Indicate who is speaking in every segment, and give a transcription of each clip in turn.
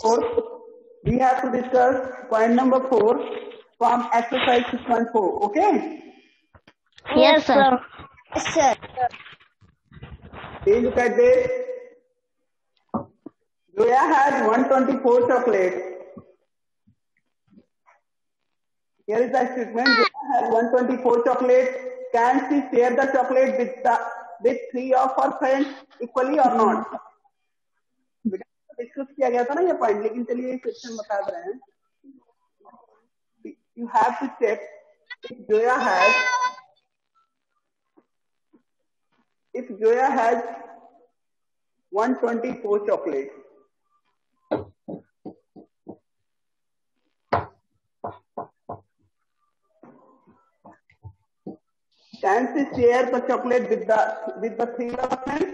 Speaker 1: Fourth, we have to discuss point number 4 from exercise 6.4. Okay?
Speaker 2: Yes, sir.
Speaker 3: Yes, sir.
Speaker 1: Please look at this. Zoya has 124 chocolates. Here is the statement. Zoya has 124 chocolates. Can she share the chocolate with 3 of her friends equally or not? Discuss किया गया था ना ये point, लेकिन चलिए question बता रहे हैं. You have to check if Zoya has 124 chocolates. Can she share the chocolate with the 3 of friends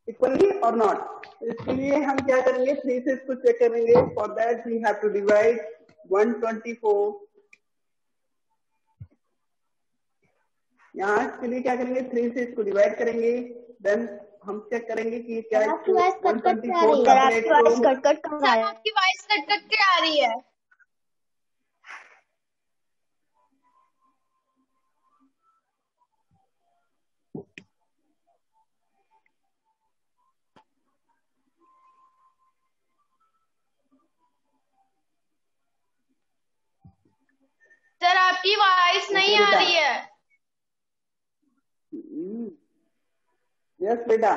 Speaker 1: equally or not? इसके लिए हम क्या करेंगे, 3 से इसको चेक करेंगे. For that we have to divide 124. यहाँ इसके लिए क्या करेंगे, 3 से इसको डिवाइड करेंगे. देन हम चेक करेंगे कि क्या
Speaker 3: आपकी वॉइस कट कट के आ रही है.
Speaker 2: आपकी वॉइस कट कट के आ रही है. सर आपकी वॉइस नहीं आ रही है.
Speaker 1: यस बेटा.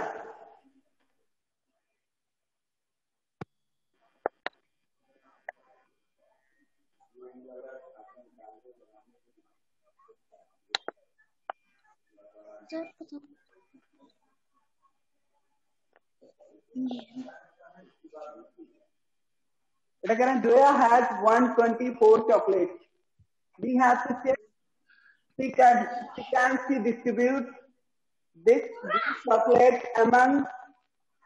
Speaker 1: बेटा कह रहे हैं Zoya has 124 chocolates. We have to check can she distribute this chocolate among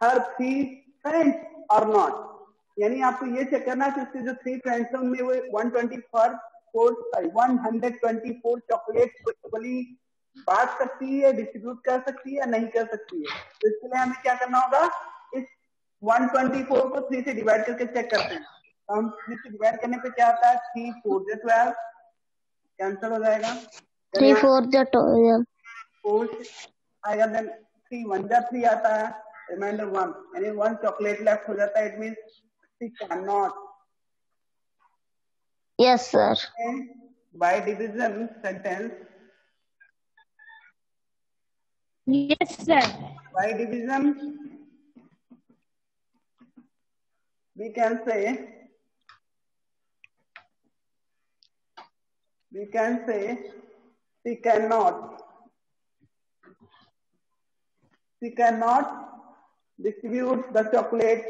Speaker 1: her 3 friends or not. यानी आपको ये चेक करना है कि उसके जो 3 फ्रेंड्स हैं उनमें वो 124 चॉकलेट इक्वली बांट सकती है, डिस्ट्रीब्यूट कर सकती है या नहीं कर सकती है. तो इसके लिए हमें क्या करना होगा, इस 124 को 3 से डिवाइड करके चेक करते हैं. तो हम 3 से डिवाइड करने पे क्या आता है, 3 4 12 कैंसिल हो जाएगा.
Speaker 2: 3 4 12
Speaker 1: 4 आएगा. देन 3 1 3 आता है, रिमाइंडर 1 यानी 1 चॉकलेट लेफ्ट हो जाता है. It means she can not.
Speaker 2: Yes sir.
Speaker 1: By division sentence.
Speaker 2: Yes sir.
Speaker 1: By division we can say she cannot distribute the chocolate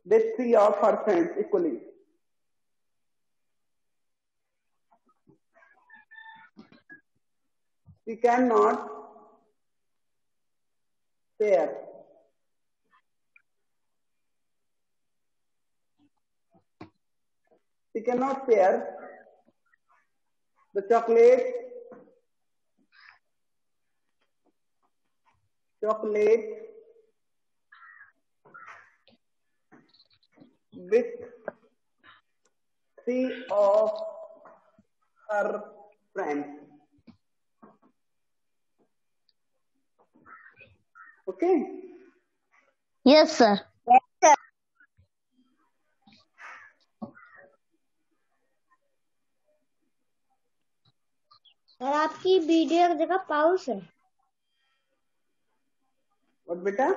Speaker 1: with 3 of her friends equally. She cannot share the chocolate with 3 of her friends. Okay?
Speaker 2: Yes sir.
Speaker 3: और आपकी video की जगह पाउस है.
Speaker 1: और बेटा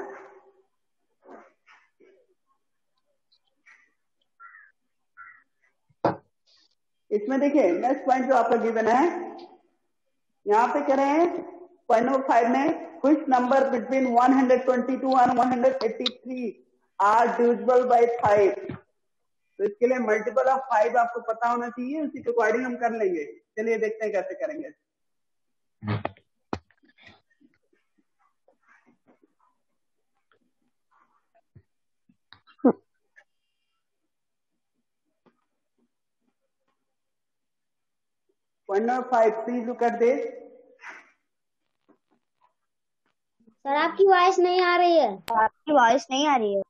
Speaker 1: इसमें देखिए next point जो आपका गिवन है, यहाँ पे कह रहे हैं पॉइंट नंबर 5 में which number between 122 and 183 are divisible by 5. तो इसके लिए मल्टीपल ऑफ 5 आपको पता होना चाहिए, उसी के अकॉर्डिंग हम कर लेंगे. चलिए देखते हैं कैसे करेंगे. Point number 5, please look at this.
Speaker 3: Sir आपकी वॉइस नहीं आ रही है.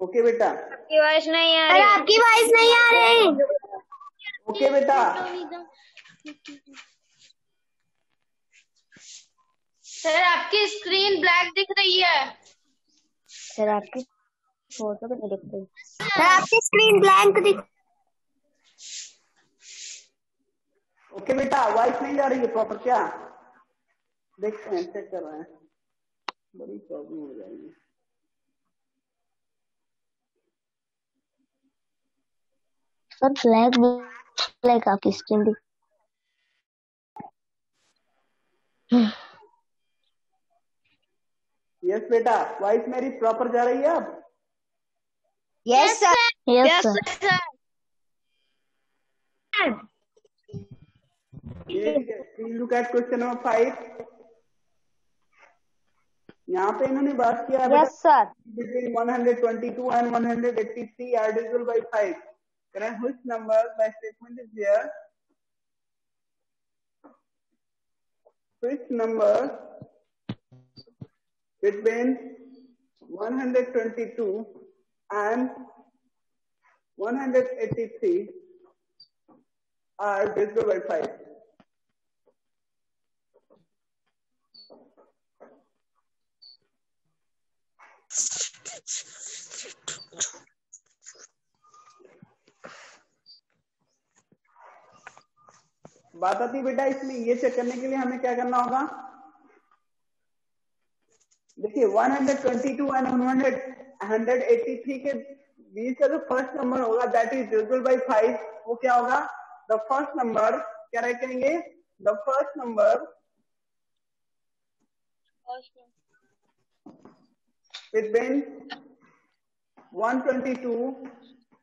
Speaker 1: ओके बेटा,
Speaker 2: आपकी वॉइस नहीं आ
Speaker 3: सर
Speaker 2: रही।
Speaker 3: आपकी वॉइस नहीं आ रही।
Speaker 1: ओके बेटा।
Speaker 2: सर आपकी स्क्रीन ब्लैक दिख रही है।
Speaker 3: सर आपकी फोटो तो नहीं दिख रही। सर आपकी स्क्रीन ब्लैंक दिख।
Speaker 1: ओके बेटा, वॉइस नहीं जा रही है प्रॉपर क्या? देखते हैं, चेक कर रहे हैं, बड़ी प्रॉब्लम हो जाएगी।
Speaker 3: सर ब्लैक आपकी स्क्रीन दिख।
Speaker 1: यस बेटा, वॉइस मेरी प्रॉपर जा रही है अब?
Speaker 3: Yes sir. Yes sir.
Speaker 1: Please look at question number 5। यहाँ पे इन्होंने बात किया है
Speaker 3: yes sir.
Speaker 1: between 122 and 183 are divisible by 5. Correct? Which number by statement is here? Which number between 122 and 183 are divisible by 5? बात आती बेटा, इसमें ये चेक करने के लिए हमें क्या करना होगा? देखिए 122 एंड 183 के बीच का जो फर्स्ट नंबर होगा दैट इज डिविजिबल बाय 5, वो क्या होगा? द फर्स्ट नंबर क्या रखेंगे? The first number between 122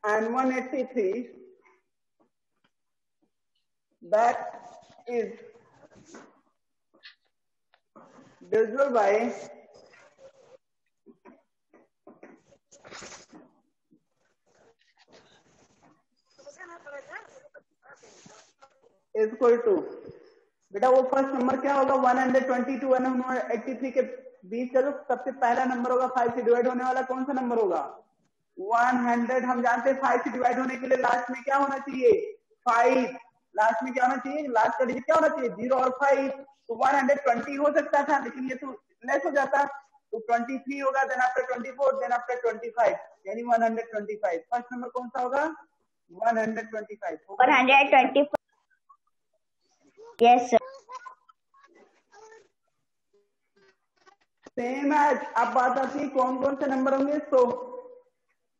Speaker 1: and 183 that is divisible by is equal to, बेटा वो फर्स्ट नंबर क्या होगा? 122 और 183 के बीच का जो सबसे पहला नंबर होगा 5 से डिवाइड होने वाला कौन सा नंबर होगा? 100। हम जानते हैं 5 से डिवाइड होने के लिए लास्ट में क्या होना चाहिए? 5। लास्ट में क्या होना चाहिए? लास्ट का डिजिट क्या होना चाहिए? 0 और 5। तो 120 हो सकता था, लेकिन ये तो लेस हो जाता, तो 23 होगा, देन आफ्टर 24, देन आफ्टर 25, यानी 125। फर्स्ट नंबर कौन सा होगा? 125।
Speaker 3: 125। Yes sir.
Speaker 1: Same as. अब बात आती है कौन कौन से नंबर होंगे? सो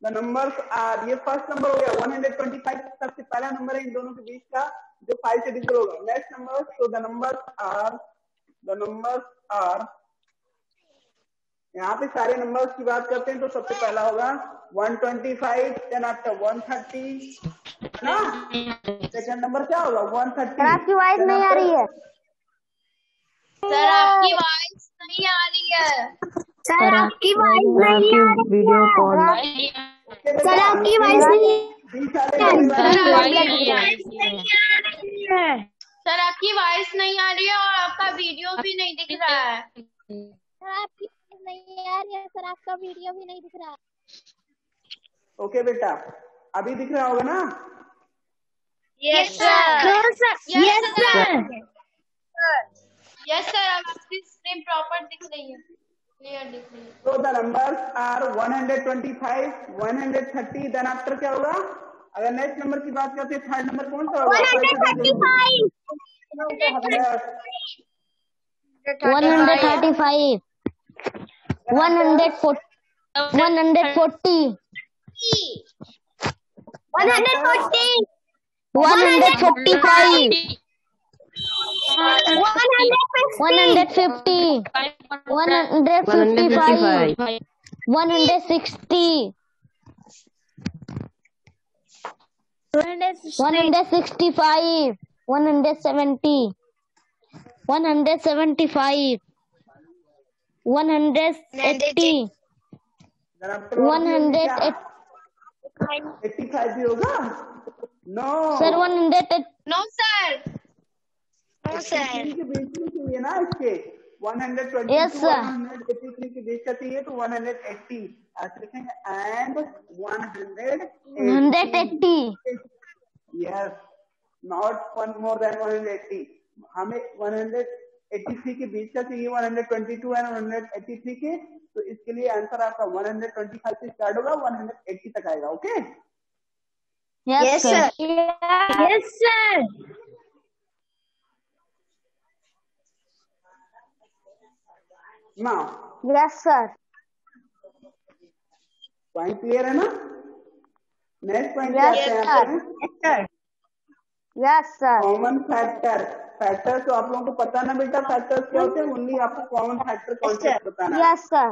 Speaker 1: द नंबर्स आर, ये फर्स्ट नंबर हो गया 125, सबसे पहला नंबर है इन दोनों के बीच का जो 5 से डिविजिबल होगा। Next number, so the numbers are, यहाँ पे सारे नंबर्स की बात करते हैं तो सबसे पहला होगा 125, देन आफ्टर 130 ना। सेकंड नंबर क्या होगा? 130।
Speaker 3: सर आपकी वॉइस नहीं आ रही है।
Speaker 2: सर आपकी वॉइस नहीं आ रही है।
Speaker 3: सर आपकी वॉइस नहीं आ रही है।
Speaker 4: Video call.
Speaker 3: सर आपकी वॉइस नहीं
Speaker 2: सर आपकी वॉइस नहीं आ रही है और आपका वीडियो भी नहीं दिख रहा है।
Speaker 3: सर आपकी वॉइस नहीं आ रही है। सर आपका वीडियो भी नहीं दिख रहा।
Speaker 1: ओके बेटा, अभी दिख रहा होगा ना?
Speaker 2: Yes sir.
Speaker 3: Yes sir.
Speaker 2: Yes sir, आपकी स्क्रीन प्रॉपर दिख रही है, क्लियर दिख रही है।
Speaker 1: तो the numbers are 125, 130, then after क्या होगा? अगर नेक्स्ट नंबर की बात करते हैं, थर्ड नंबर कौन सा होगा?
Speaker 3: 135।
Speaker 4: 135, 140, 140,
Speaker 3: 140,
Speaker 4: 145, 150, 155, 160, 165, 170, 175, 180,
Speaker 1: 85 भी होगा? No
Speaker 4: sir 180,
Speaker 2: no sir.
Speaker 1: के बीच में चाहिए ना इसके। 122
Speaker 4: Yes, sir.
Speaker 1: 183 के बीच का चाहिए तो 180 ऐसे लिखेंगे and 180 yes not one more than 180 हमें 183 के बीच का चाहिए 122 एंड 183 के तो इसके लिए आंसर आपका 125 से स्टार्ट होगा 180 तक आएगा okay
Speaker 3: Yes, sir.
Speaker 4: Yes, sir.
Speaker 1: Now
Speaker 3: Yes, sir.
Speaker 1: Point clear है ना नेक्स्ट पॉइंट
Speaker 3: Yes,
Speaker 1: क्या आते हैं
Speaker 3: sir.
Speaker 1: यहाँ पे
Speaker 3: Yes, sir. Yes, sir.
Speaker 1: Common factor factor तो आप लोगों को पता ना बेटा फैक्टर्स क्या होते हैं ओनली आपको कॉमन फैक्टर कॉन्सेप्ट बताना है
Speaker 3: Yes, sir.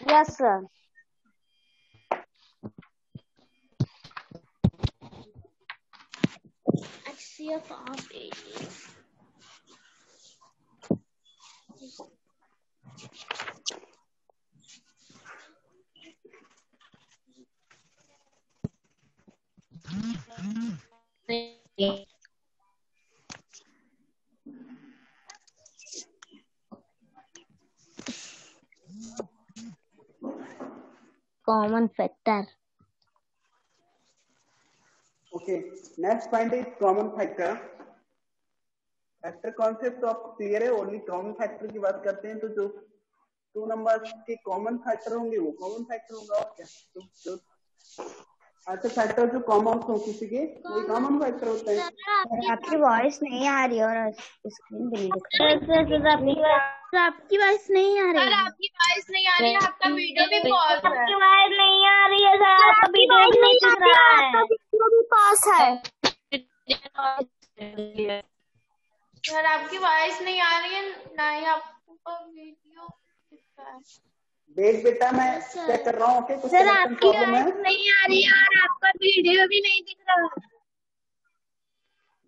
Speaker 3: Yes, sir.
Speaker 2: HCF of 80.
Speaker 4: Common factor.
Speaker 1: Okay next point is common factor factor concept तो आपको क्लियर है ओनली कॉमन फैक्टर की बात करते हैं तो जो 2 नंबर्स के कॉमन फैक्टर होंगे वो कॉमन फैक्टर होगा और क्या तो जो ऐसे फैक्टर जो कॉमन हो किसी के वही कॉमन फैक्टर होते हैं
Speaker 3: आपकी वॉइस नहीं आ रही और स्क्रीन पे नहीं दिख रहा।
Speaker 4: आपकी वॉइस नहीं आ
Speaker 2: सर आपकी वॉइस नहीं आ रही है आपका वीडियो भी पॉज है
Speaker 4: वॉइस नहीं आ रही है सर आपका वीडियो भी नहीं दिख रहा है
Speaker 3: वीडियो भी पास है।
Speaker 2: सर आपकी वॉइस नहीं आ रही है ना ही आपको वीडियो दिख रहा है
Speaker 1: वेट बेटा मैं चेक कर रहा हूँ ओके कुछ
Speaker 4: सर
Speaker 1: कनेक्शन
Speaker 4: आपकी
Speaker 1: प्रॉब्लम है
Speaker 4: वॉइस नहीं आ रही है और आपका वीडियो भी नहीं दिख रहा है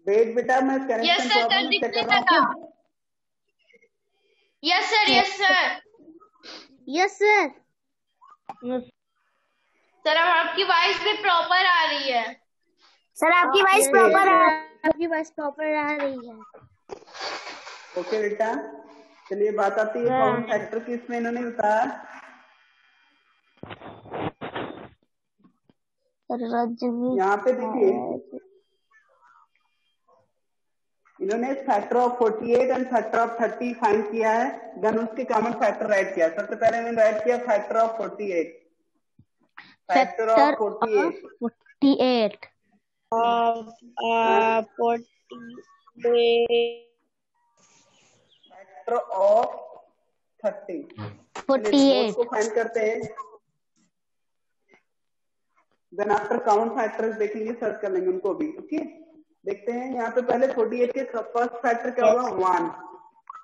Speaker 1: वेट बेटा मैं
Speaker 2: यस
Speaker 1: कनेक्शन
Speaker 2: सर
Speaker 1: प्रॉब्लम
Speaker 2: दिखने
Speaker 1: चेक कर रहा
Speaker 2: लगा
Speaker 1: हूँ
Speaker 2: yes sir
Speaker 4: yes sir
Speaker 2: sir अब आपकी वॉइस भी प्रॉपर आ रही है
Speaker 3: सर आपकी वॉइस प्रॉपर है।
Speaker 4: आपकी वॉइस प्रॉपर आ रही है
Speaker 1: ओके बेटा चलिए बात आती है कॉमन फैक्टर की इसमें इन्होंने बताया यहाँ पे देखिए इन्होंने factor of 48 and factor of 30 find किया है देन उसके कॉमन फैक्टर राइट किया सबसे पहले इन्होंने राइट किया factor of 48 factor of 48
Speaker 4: 48
Speaker 1: factor of 30
Speaker 4: 48
Speaker 1: को फाइंड करते हैं देन आफ्टर कॉमन फैक्टर्स देखेंगे सर्च कर लेंगे उनको भी ओके देखते हैं यहाँ पे पहले 48 के फर्स्ट फैक्टर क्या होगा 1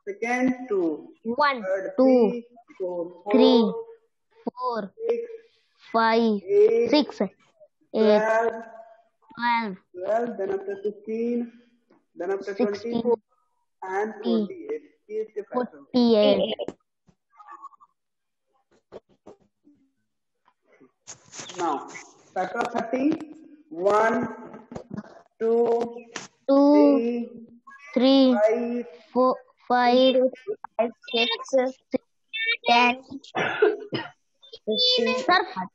Speaker 1: second 2
Speaker 4: 1
Speaker 1: third
Speaker 4: 2
Speaker 1: 3
Speaker 4: 4
Speaker 1: 6
Speaker 4: 5 6 8 12
Speaker 1: 12 then after 15 then after 24 and 48 ये इसके factor
Speaker 4: 48
Speaker 1: now factor of 30 1 2
Speaker 4: 2 3
Speaker 1: 5
Speaker 4: 4 5
Speaker 3: 6 10 15
Speaker 4: sir
Speaker 2: 15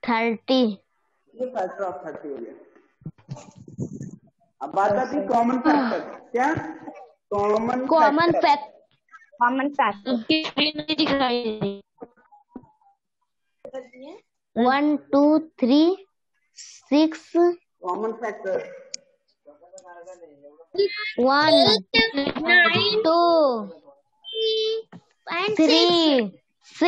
Speaker 2: 30
Speaker 4: 30
Speaker 1: ये फैक्टर ऑफ 30 हो गया अब बात आती है कॉमन फैक्टर क्या common factor
Speaker 3: common factor
Speaker 4: 1 2 3 6
Speaker 1: common factor
Speaker 4: 1 2 3 6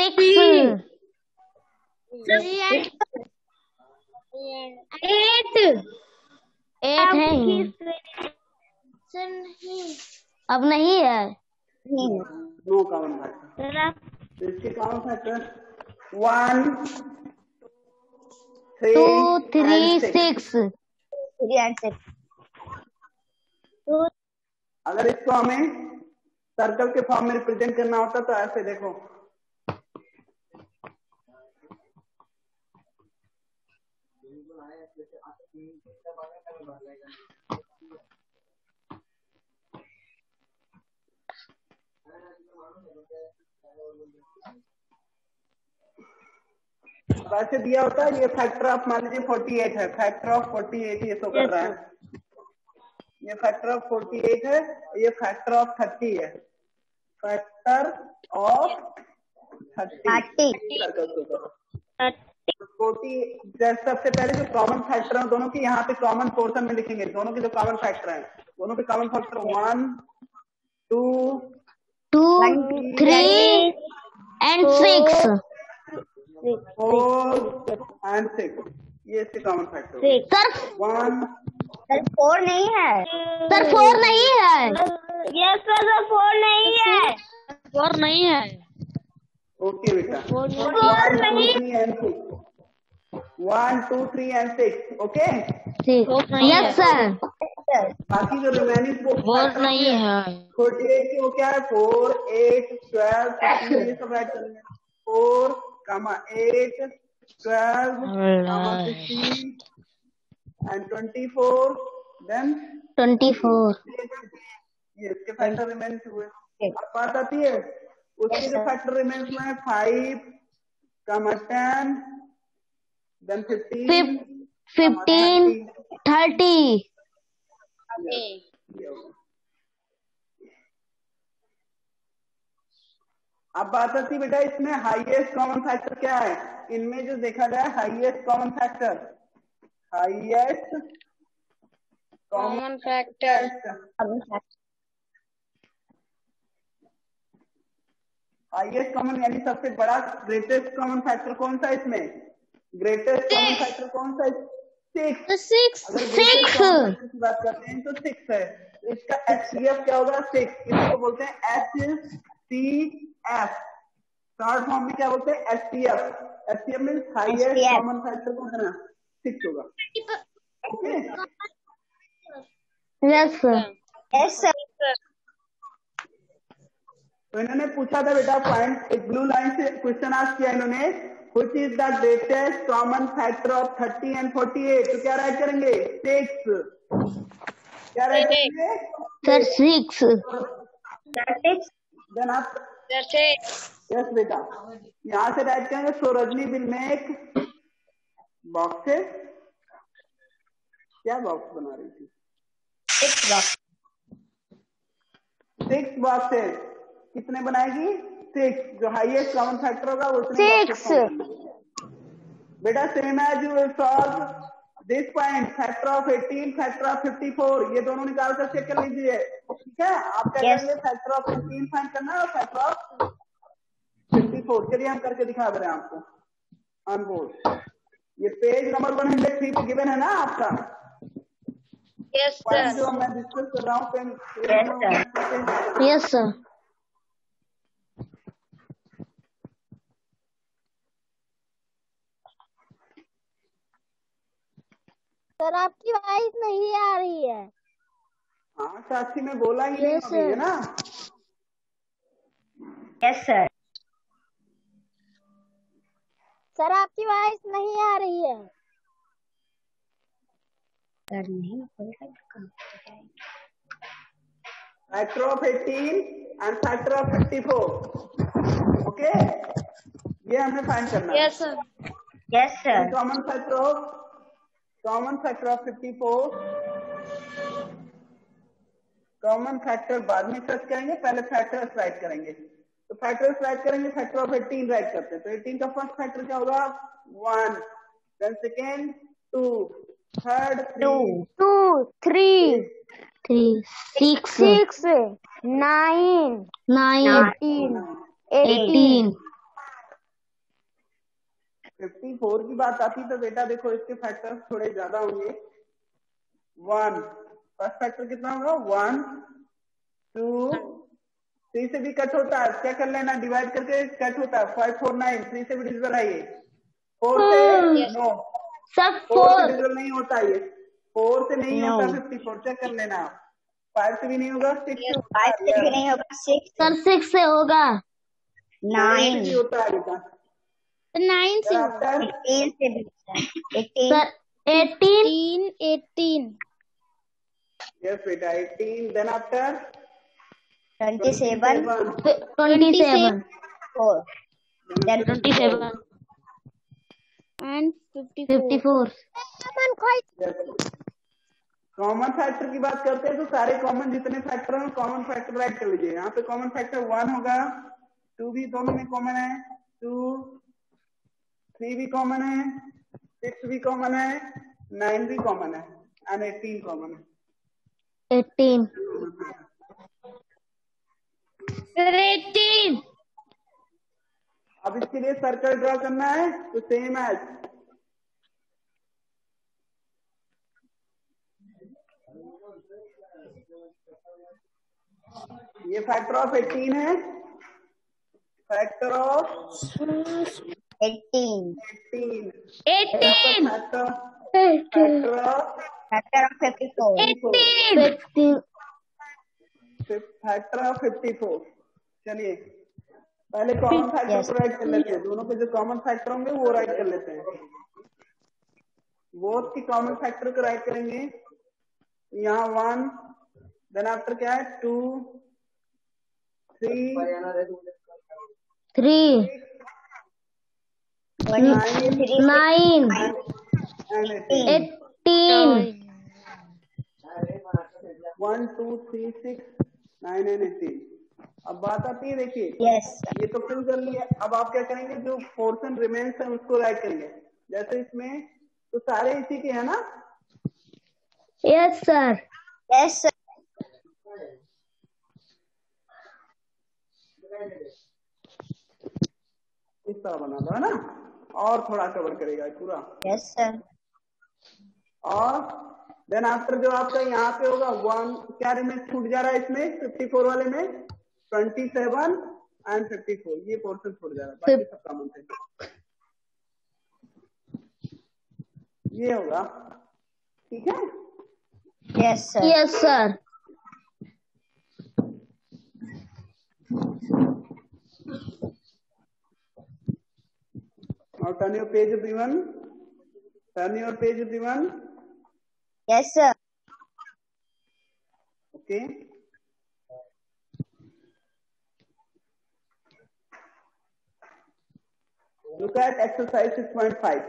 Speaker 4: 8 है ही अब नहीं है
Speaker 1: नो कॉमन फैक्टर तो इसके कॉमन फैक्टर 1
Speaker 4: 2
Speaker 1: 3
Speaker 4: 3
Speaker 1: and 6
Speaker 4: 6
Speaker 3: 3 and 6
Speaker 1: अगर इसको हमें सर्कल के फॉर्म में रिप्रेजेंट करना होता तो ऐसे देखो वैसे दिया होता है ये फैक्टर ऑफ मान लीजिए 48 है, फैक्टर ऑफ 48 ये शो कर रहा है, ये फैक्टर ऑफ 48 है, ये फैक्टर ऑफ 30 है, फैक्टर ऑफ 30 सबसे पहले जो कॉमन फैक्टर है दोनों के यहाँ पे कॉमन पोर्शन में लिखेंगे, दोनों के जो कॉमन फैक्टर है दोनों के कॉमन फैक्टर 1 2
Speaker 3: 3 and 6
Speaker 1: 4 and 6 ये इसके कॉमन फैक्टर।
Speaker 3: सर
Speaker 1: 1
Speaker 3: सर 4 नहीं है, सर 4 नहीं है,
Speaker 4: यस सर 4 नहीं है,
Speaker 3: 4 नहीं है।
Speaker 1: ओके बेटा
Speaker 4: 4 नहीं
Speaker 1: 1 2 3 and 6 ओके।
Speaker 3: Yes sir.
Speaker 1: बाकी जो रिमेनिंग
Speaker 3: 4 नहीं है,
Speaker 1: 48 की वो क्या है 4 8 12 15 ये सब ऐड करेंगे 4 8 12 15 and 24 then
Speaker 3: 24
Speaker 1: ये इसके फैक्टर रिमेन्स हुए। अब बात आती है उसके जो फैक्टर रिमेन्स में 5 10 then 15
Speaker 3: 30
Speaker 1: अब बात आती बेटा इसमें हाईएस्ट कॉमन फैक्टर क्या है, इनमें जो देखा जाए highest common factor highest common यानी सबसे बड़ा ग्रेटेस्ट कॉमन फैक्टर कौन सा इसमें, ग्रेटेस्ट कॉमन फैक्टर कौन सा है 6 की बात करते हैं तो 6 है, इसका HCF क्या होगा 6, इसको बोलते हैं HCF, शॉर्ट फॉर्म में क्या बोलते हैं HCF means highest common factor कौन है ना 6 होगा। Okay
Speaker 3: yes sir.
Speaker 1: तो इन्होंने पूछा था बेटा पॉइंट एक ब्लू लाइन से क्वेश्चन आस्क किया इन्होंने which is the greatest common factor of 30 and 48 तो क्या राइट करेंगे 6, क्या राइट करेंगे
Speaker 3: सर 6
Speaker 1: देन आप यस बेटा यहाँ से राइट करेंगे सो रजनी विल मेक बॉक्सेस, क्या बॉक्स बना रही थी 6 बॉक्सेस, कितने बनाएगी 6, जो हाईएस्ट कॉमन फैक्टर होगा वो 6 बेटा same as you will solve this point factor of 18 factor of 54 ये दोनों निकाल कर चेक कर लीजिए, ठीक है। आप क्या करेंगे फैक्टर ऑफ 18 फाइंड करना है और फैक्टर ऑफ 54, चलिए हम करके दिखा दे रहे हैं आपको ऑन बोर्ड। ये पेज नंबर 103 पे गिवन है ना आपका,
Speaker 4: यस सर,
Speaker 1: जो मैं डिस्कस कर रहा हूँ
Speaker 3: यस सर।
Speaker 4: सर आपकी आवाज नहीं आ रही है।
Speaker 1: हाँ साक्षी में बोला ही नहीं अभी है ना।
Speaker 3: Yes sir.
Speaker 4: सर आपकी आवाज नहीं आ रही है।
Speaker 3: सर नहीं
Speaker 1: factor of 18 and factor of 54 okay, ये हमें फाइंड करना है।
Speaker 4: Yes sir,
Speaker 3: yes sir.
Speaker 1: Common factor of 54, common factor बाद में सर्च करेंगे, पहले फैक्टर्स राइट करेंगे। तो फैक्टर्स राइट करेंगे, फैक्टर ऑफ 18 राइट करते हैं। तो 18 का फर्स्ट फैक्टर क्या होगा 1, देन सेकेंड 2, थर्ड
Speaker 4: 2 3
Speaker 3: 6
Speaker 4: 9
Speaker 3: 18
Speaker 1: 54 की बात आती तो बेटा देखो इसके फैक्टर्स थोड़े ज्यादा होंगे। 1 फर्स्ट फैक्टर कितना होगा 1 2 3 से भी कट होता है, क्या कर लेना डिवाइड करके कट होता है 5 4 9, 3 से भी डिविजिबल है ये, 4 से नो
Speaker 3: सब
Speaker 1: 4 से
Speaker 3: 4
Speaker 1: डिविजिबल नहीं होता ये, 4 से नहीं होता 54, चेक कर लेना। 5 से भी नहीं होगा 6 से
Speaker 3: 5 से भी नहीं होगा 6 सर 6 से होगा
Speaker 1: 9 से होता है बेटा
Speaker 4: 9 से
Speaker 3: 18 से भी 18
Speaker 4: सर 18
Speaker 1: यस बेटा 18, then after
Speaker 3: 27
Speaker 1: 27
Speaker 3: 27 4. Then
Speaker 4: 27 and 54.
Speaker 1: Common factor की बात करते हैं तो सारे कॉमन जितने फैक्टर हैं कॉमन फैक्टर राइट कर लीजिए। यहाँ पे कॉमन फैक्टर 1 होगा, 2 भी दोनों में कॉमन है, 2, 3 भी कॉमन है, 6 भी कॉमन है, 9 भी कॉमन है एंड 18 कॉमन है।
Speaker 4: 18 सर 18।
Speaker 1: अब इसके लिए सर्कल ड्रॉ करना है तो सेम एज ये फैक्टर ऑफ 18 है, factor of
Speaker 3: 18.
Speaker 1: Factor of
Speaker 3: 54.
Speaker 4: 18
Speaker 1: factor of 54। चलिए पहले कॉमन फैक्टर को राइट कर लेते हैं, दोनों के जो कॉमन फैक्टर होंगे वो राइट कर लेते हैं। बोथ की कॉमन फैक्टर को राइट करेंगे, यहाँ 1, देन आफ्टर क्या है 2, 3
Speaker 4: 9
Speaker 1: and
Speaker 4: 18
Speaker 1: 1 2 3 6 9 and 18। अब बात आती है, देखिए ये तो फिल कर लिया। अब आप क्या करेंगे, जो पोर्शन रिमेन्स है उसको राइट करेंगे। जैसे इसमें तो सारे इसी के है ना?
Speaker 4: Yes sir.
Speaker 1: इस तरह बना दो है ना, और थोड़ा कवर करेगा पूरा।
Speaker 3: Yes sir.
Speaker 1: और देन आफ्टर जो आपका यहाँ पे होगा 1 क्या रिमेन्स छूट जा रहा है इसमें 54 वाले में 27 एंड 54, ये पोर्शन छूट जा रहा है, बाकी सब कॉमन थे। ये होगा, ठीक है?
Speaker 3: Yes sir.
Speaker 4: Yes sir.
Speaker 1: Now turn your page everyone. Turn your page everyone.
Speaker 3: Yes sir.
Speaker 1: Okay. Look at exercise 6.5.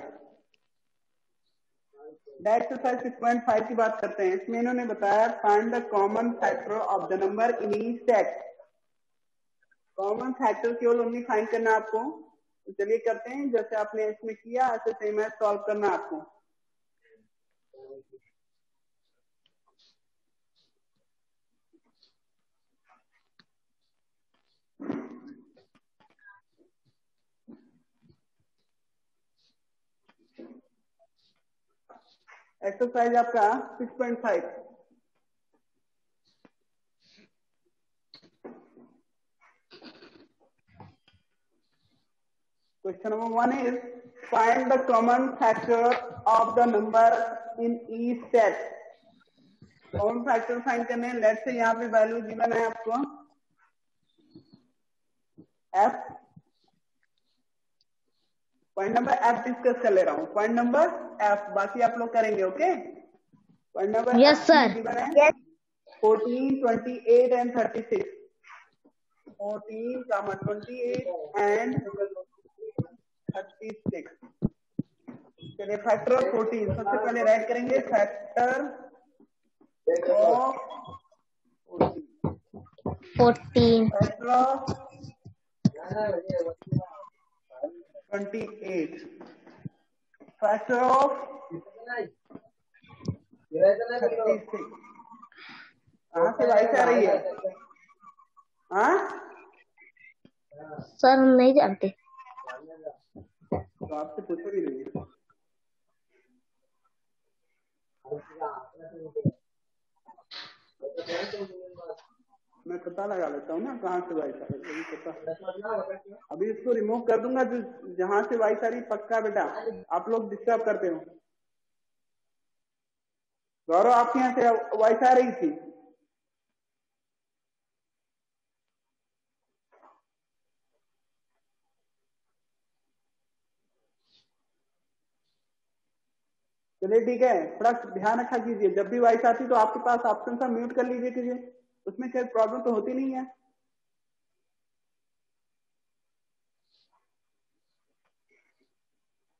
Speaker 1: Exercise 6.5 की बात करते हैं। इसमें इन्होंने बताया find the common factor of the number in each set. Common factor केवल only find करना है आपको। तो चलिए करते हैं, जैसे आपने इसमें किया ऐसे सेम है सॉल्व करना है आपको। एक्सरसाइज आपका 6.5। Question number 1 is find the common factor of the number in each set. Common factor find करने हैं। लेट्स से यहाँ पे वैल्यू गिवन है आपको f। Point number f discuss कर ले रहा हूँ, पॉइंट नंबर f, बाकी आप लोग करेंगे। Okay, point number
Speaker 4: yes sir.
Speaker 1: Given है 14, 28 एंड 36। 14, 28 एंड 36। चलिए फैक्टर ऑफ 14 सबसे पहले राइट करेंगे। Factor of
Speaker 4: 14
Speaker 1: factor of 28 factor of 36। कहाँ से वाइस आ रही है? हाँ
Speaker 4: सर हम नहीं जानते।
Speaker 1: तो आपसे पूछो भी नहीं। मैं पता लगा लेता हूँ ना कहाँ से वाइस आ रही है, पता। अभी इसको रिमूव कर दूंगा, जो जहां से वाइस आ रही पक्का बेटा। आप लोग डिस्टर्ब करते हो। गौरव आपके यहाँ से वाइस आ रही थी? चलिए ठीक है, थोड़ा ध्यान रखा कीजिए। जब भी वॉइस आती तो आपके पास ऑप्शन था, म्यूट कर लीजिए कीजिए, उसमें कोई प्रॉब्लम तो होती नहीं है।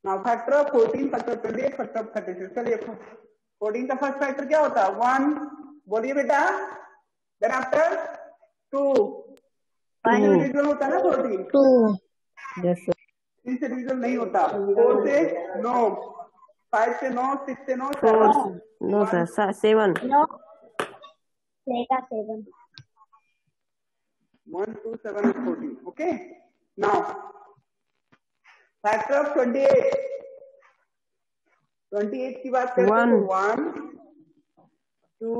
Speaker 1: Now factor of 14, factor of 28, factor of 36। चलिए 14 का फर्स्ट फैक्टर क्या होता है? 1। बोलिए बेटा। देन आफ्टर 2 से डिविजन होता है ना 14।
Speaker 3: 2
Speaker 5: Yes, sir.
Speaker 1: 3 से डिविजन नहीं होता। 4 से 9, 5 से 9, 6 से 9,
Speaker 5: 4.
Speaker 1: 7।
Speaker 5: No, sir. 7.
Speaker 3: No. 7
Speaker 1: 1, 2, 7 and 14. Okay. Now, factor of 28. 28 की बात करते हैं तो 1, 2,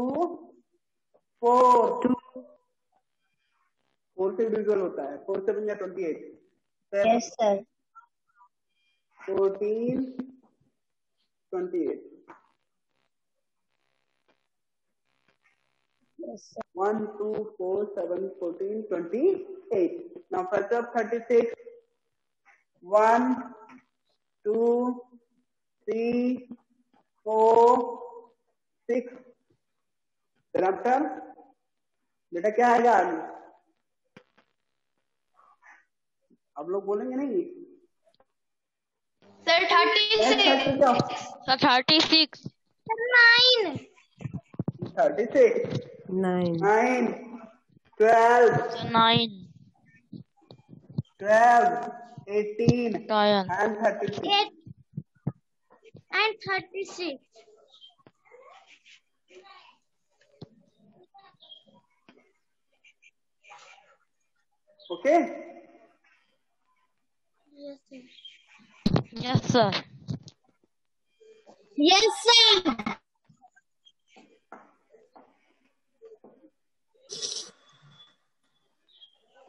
Speaker 1: 4. 4 से डिविजन होता है। 4 7 या 28।
Speaker 3: Yes, sir.
Speaker 1: 14, 28.
Speaker 3: Yes, sir.
Speaker 1: 1, 2, 4, 7, 14, 28. Now factor of 36. 1, 2, 3, 4, 6. Thereafter, बेटा क्या आएगा आगे? आप लोग बोलेंगे नहीं?
Speaker 2: Sir 36।
Speaker 6: Sir 36।
Speaker 2: 9।
Speaker 1: 36,
Speaker 5: 9.
Speaker 1: 9, 12,
Speaker 6: 9.
Speaker 1: 12, 18,
Speaker 6: 9.
Speaker 1: and 36.
Speaker 2: 8 and 36.
Speaker 1: Okay?
Speaker 2: Yes, sir.
Speaker 6: Yes, sir.
Speaker 3: Yes, sir.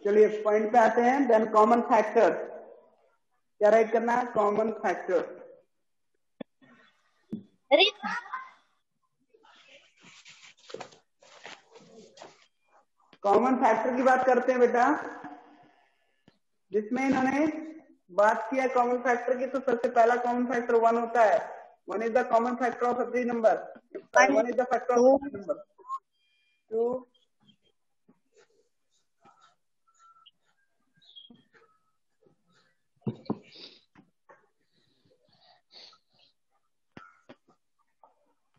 Speaker 1: चलिए पॉइंट पे आते हैं। देन कॉमन फैक्टर क्या राइट करना है? Common factor. कॉमन फैक्टर की बात करते हैं बेटा, जिसमें इन्होंने बात किया कॉमन फैक्टर की। तो सबसे पहला कॉमन फैक्टर 1 होता है। 1 is the common factor of every number. 1 is the factor of every number. 2,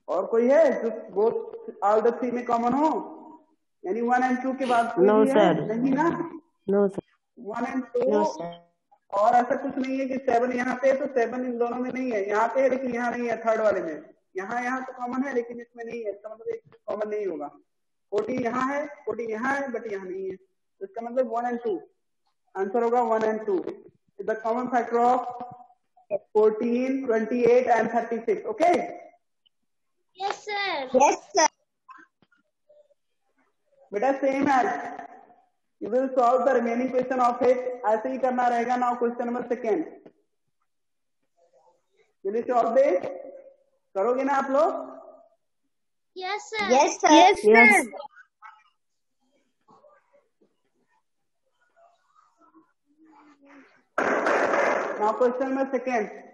Speaker 1: और कोई है जो बोथ ऑल द 3 में कॉमन हो? यानी 1 and 2 के बाद कोई
Speaker 5: No,
Speaker 1: भी है?
Speaker 5: sir.
Speaker 1: नहीं ना।
Speaker 5: No, sir.
Speaker 1: 1 and 2
Speaker 3: No, sir.
Speaker 1: और ऐसा कुछ नहीं है कि 7 यहाँ पे है तो 7 इन दोनों में नहीं है। यहाँ पे है लेकिन यहाँ नहीं है। थर्ड वाले में यहाँ तो कॉमन है लेकिन इसमें नहीं है। इसका मतलब एक कॉमन नहीं होगा। 40 यहाँ है, 40 यहाँ है, बट यहाँ नहीं है। तो इसका मतलब 1 and 2 आंसर होगा। 1 and 2 the common factor of 14, 28 and 36. Okay?
Speaker 2: Yes, sir.
Speaker 3: Yes, sir.
Speaker 1: बेटा same as you will solve the remaining question of it. ऐसे ही करना रहेगा। Now question number 2 will you solve this? करोगे ना आप लोग?
Speaker 2: Yes, sir.
Speaker 3: Yes, sir.
Speaker 5: Yes.
Speaker 1: Now question number 2।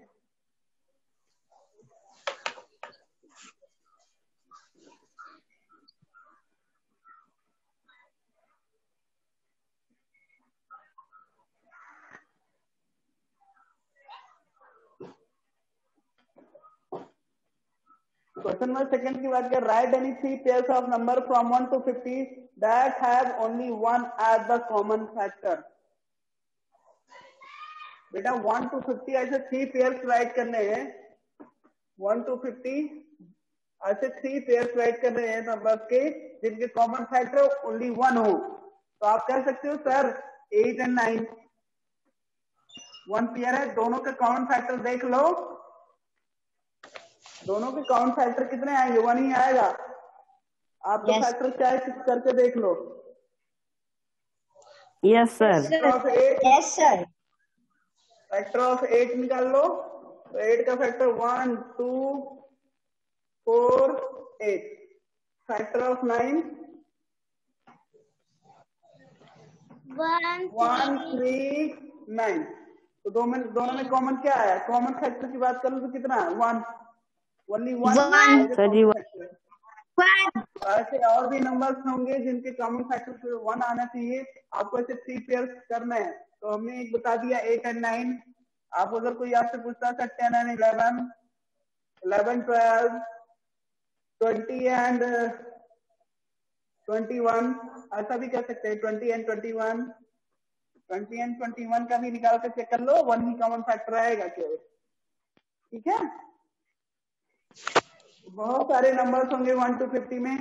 Speaker 1: Question number 2 की बात कर। Write any 3 pairs of number from 1 to 50 that have only 1 as the common factor. बेटा 1 to 50 ऐसे 3 pairs right करने हैं। 1 to 50 ऐसे 3 पेयर्स राइट कर रहे हैं नंबर के जिनके कॉमन फैक्टर ओनली 1 हो। तो आप कह सकते हो सर 8 and 9 1 पेयर है, दोनों का कॉमन फैक्टर देख लो। दोनों के कॉमन फैक्टर कितने आएंगे? 1 ही आएगा। आप तो
Speaker 3: Yes.
Speaker 1: फैक्टर चाहे करके देख लो।
Speaker 5: Yes, sir.
Speaker 1: Factor of 8,
Speaker 3: Yes, sir.
Speaker 1: Factor of 8 निकाल लो। तो 8 का फैक्टर 1, 2, 4, 8। Factor of 9
Speaker 2: 1,
Speaker 1: 1, 3, 9। तो दोनों में कॉमन क्या है? कॉमन फैक्टर की बात कर लो तो कितना है? 1। ओनली 1
Speaker 5: Sir जी,
Speaker 1: ऐसे और भी नंबर्स होंगे जिनके कॉमन फैक्टर 1 आना चाहिए। आपको ऐसे 3 पेयर्स करना है। तो हमने एक बता दिया 8 and 9। आप अगर कोई आपसे पूछता है 10 and 11, 11, 12, 20 and 21, ऐसा भी कर सकते हैं। 20 and 21, 20 and 21 का भी निकाल कर चेक कर लो, 1 ही कॉमन फैक्टर आएगा केवल। ठीक है, बहुत सारे नंबर्स होंगे 1 to 50 में।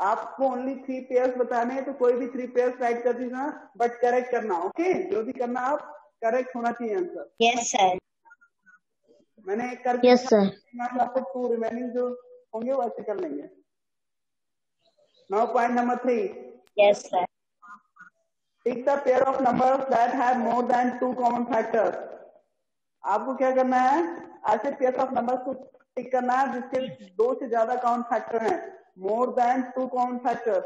Speaker 1: आपको ओनली 3 पेयर्स बताने हैं, तो कोई भी 3 पेयर्स राइट कर दीजिए, बट करेक्ट करना। ओके, जो भी करना आप करेक्ट होना चाहिए आंसर।
Speaker 3: Yes sir.
Speaker 1: मैंने एक करके
Speaker 3: यस सर।
Speaker 1: आपको 2 रिमेनिंग जो होंगे वो ऐसे कर लेंगे। Now point number 3।
Speaker 3: Yes sir.
Speaker 1: Pick the pair of numbers that have more than 2 common factors. आपको क्या करना है, ऐसे पेयर ऑफ नंबर्स को टिक करना है जिसके 2 से ज्यादा कॉमन फैक्टर हैं। More than 2 common factors.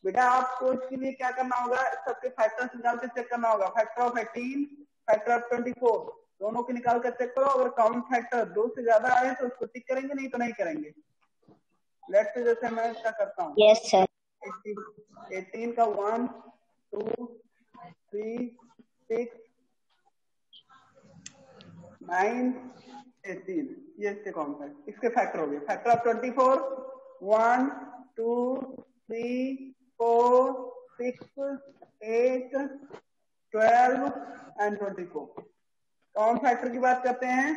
Speaker 1: बेटा आपको इसके लिए क्या करना होगा, सबके फैक्टर्स निकाल कर चेक करना होगा। फैक्टर ऑफ 18, फैक्टर ऑफ 24, दोनों के निकाल कर चेक करो। अगर कॉमन फैक्टर 2 से ज्यादा आए तो उसको टिक करेंगे, नहीं तो नहीं करेंगे। लेट्स से जैसे मैं इसका करता हूँ।
Speaker 3: Yes sir.
Speaker 1: 18 का 1, 2, 3, 6, 9, 18, ये इसके कॉमन फैक्टर, इसके फैक्टर हो गए। Factor of 24, 1, 2, 3, 4, 6, 8, 12 and 24। Common factor की बात करते हैं।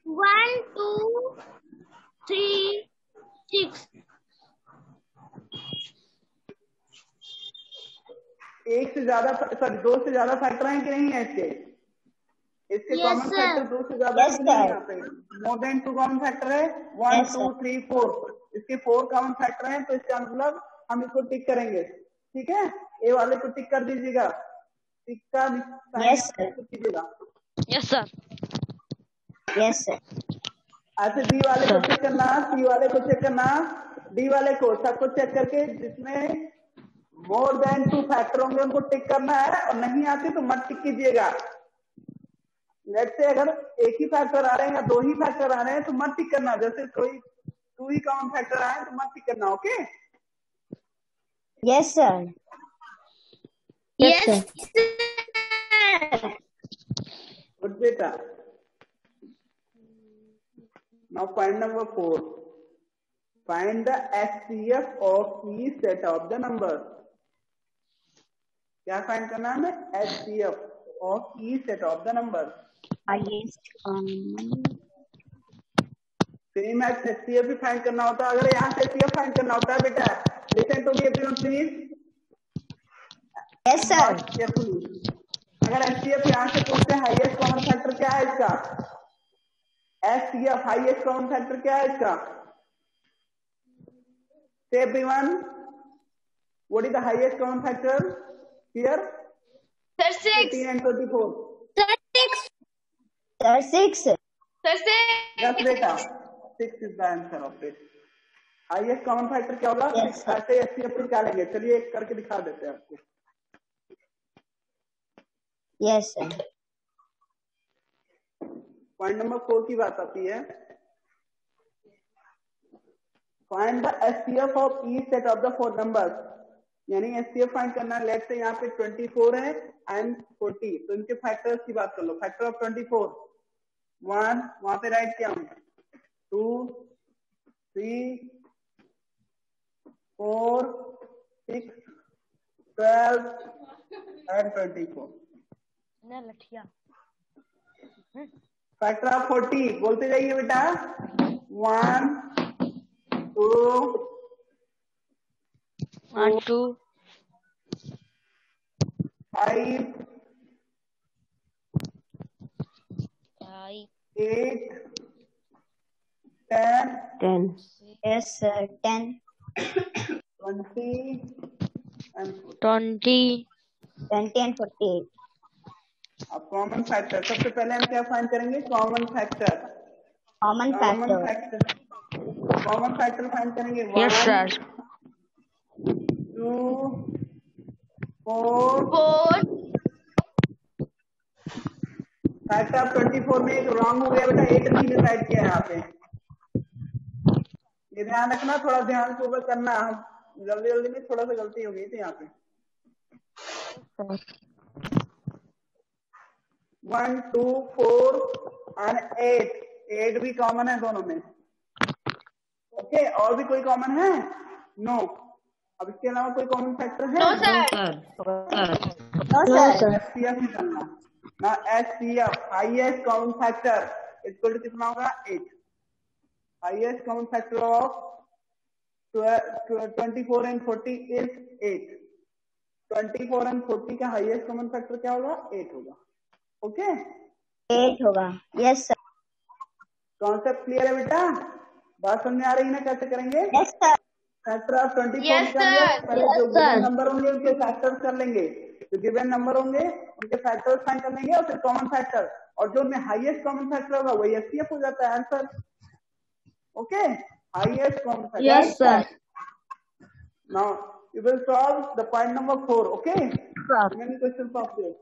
Speaker 4: 1, 2, 3, 6।
Speaker 1: एक से ज्यादा, सॉरी 2 से ज्यादा फैक्टर हैं कि नहीं है इसके? इसके
Speaker 4: Yes,
Speaker 1: कॉमन
Speaker 4: sir.
Speaker 1: फैक्टर 2 से ज्यादा
Speaker 3: Yes,
Speaker 1: नहीं है
Speaker 3: sir.
Speaker 1: यहाँ पे। मोर देन 2 कॉमन फैक्टर है। 1,
Speaker 3: Yes,
Speaker 1: 2,
Speaker 3: sir.
Speaker 1: 3, 4, इसके 4 कॉमन फैक्टर हैं, तो इसका मतलब हम इसको टिक करेंगे। ठीक है, ए वाले को टिक कर दीजिएगा, टिक का
Speaker 3: Yes, sir.
Speaker 1: कीजिएगा।
Speaker 6: Yes, sir.
Speaker 3: Yes sir.
Speaker 1: ऐसे बी वाले को चेक करना, सी वाले को चेक करना, डी वाले को, सबको चेक करके जिसमें मोर देन 2 फैक्टर होंगे उनको टिक करना है, और नहीं आते तो मत टिक कीजिएगा। लेट्स से अगर एक ही फैक्टर आ रहे हैं या 2 ही फैक्टर आ रहे हैं तो मत टिक करना। जैसे कोई 2 ही कॉमन फैक्टर आए तो मत टिक करना। Okay,
Speaker 3: yes sir.
Speaker 4: Yes, sir.
Speaker 1: Good बेटा। Now point number 4, find the HCF of each set of the number. क्या फाइंड करना है हमें? HCF of each set of the number.
Speaker 3: Highest
Speaker 1: same as HCF भी find करना होता है। अगर यहाँ से HCF फाइंड करना होता है बेटा, listen to me everyone please.
Speaker 3: Yes sir.
Speaker 1: अगर HCF यहाँ से पूछते हैं हाईएस्ट कॉमन फैक्टर क्या है इसका, HCF हाईएस्ट कॉमन फैक्टर क्या है इसका? Say everyone, what is the highest common factor here?
Speaker 2: Sir, 6.
Speaker 1: 18 and 24.
Speaker 4: Sir, 6.
Speaker 3: Sir 6।
Speaker 2: Sir, 6.
Speaker 1: Yes, बेटा, 6 is the answer of this. Highest common factor क्या होगा?
Speaker 3: Yes, sir.
Speaker 1: ऐसे HCF निकालेंगे। चलिए एक करके दिखा देते हैं आपको।
Speaker 3: Yes sir.
Speaker 1: पॉइंट नंबर 4 की बात आती है। Find the HCF of each set of the 4 numbers. यानी HCF फाइंड करना। लेट्स से यहाँ पे 24 है एंड 40, तो इनके फैक्टर्स की बात कर लो। फैक्टर ऑफ 24, 1 वहां पे राइट किया हूँ, 2, 3, 4, 6, 12 एंड 24।
Speaker 6: लठिया।
Speaker 1: फैक्टर ऑफ 40 बोलते जाइए बेटा। 1, 2,
Speaker 6: 1, 2,
Speaker 1: 5,
Speaker 6: 5,
Speaker 1: 8, 10,
Speaker 5: 10,
Speaker 3: यस सर। 10,
Speaker 1: 20 and
Speaker 6: 20,
Speaker 3: 20 and 48।
Speaker 1: अब कॉमन फैक्टर, सबसे पहले हम क्या फाइंड करेंगे? Common factor.
Speaker 3: Common factor.
Speaker 1: Common factor find करेंगे।
Speaker 6: Yes,
Speaker 1: 1,
Speaker 6: sir.
Speaker 1: 2, 4।
Speaker 2: 4.
Speaker 1: फैक्टर ऑफ 24 में एक रॉन्ग हो गया बेटा, 8 नहीं डिसाइड किया यहाँ पे। ये ध्यान रखना, थोड़ा ध्यान पूर्वक करना। जल्दी जल्दी में थोड़ा सा गलती हो गई थी यहाँ पे। 1, 2, 4 and 8. 8 भी कॉमन है दोनों में। ओके, और भी कोई कॉमन है? नो। अब इसके अलावा कोई कॉमन फैक्टर है?
Speaker 2: No
Speaker 5: no
Speaker 2: sir.
Speaker 5: Sir.
Speaker 3: No sir.
Speaker 1: HCF निकालना ना। HCF highest common factor equal to कितना होगा? 8। Highest common factor of 24 and 40 is 8. 24 and 40 का हाईएस्ट कॉमन फैक्टर क्या होगा? 8 होगा। ओके,
Speaker 3: 8 होगा। Yes sir.
Speaker 1: कॉन्सेप्ट क्लियर है बेटा? बात समझ में आ रही है ना कैसे करेंगे?
Speaker 3: Yes sir.
Speaker 1: Factor of 24
Speaker 2: Yes,
Speaker 1: निकाल लिया,
Speaker 2: sir.
Speaker 1: पहले जो गिवन नंबर होंगे उनके फैक्टर्स कर लेंगे, जो गिवन नंबर होंगे उनके फैक्टर्स फाइंड कर लेंगे और फिर कॉमन फैक्टर, और जो उनमें हाईएस्ट कॉमन फैक्टर होगा वही एचसीएफ हो जाता है answer. Okay, highest common factor.
Speaker 3: Yes sir.
Speaker 1: Now you will solve the point number 4. Okay,
Speaker 3: sir.
Speaker 1: many questions of this.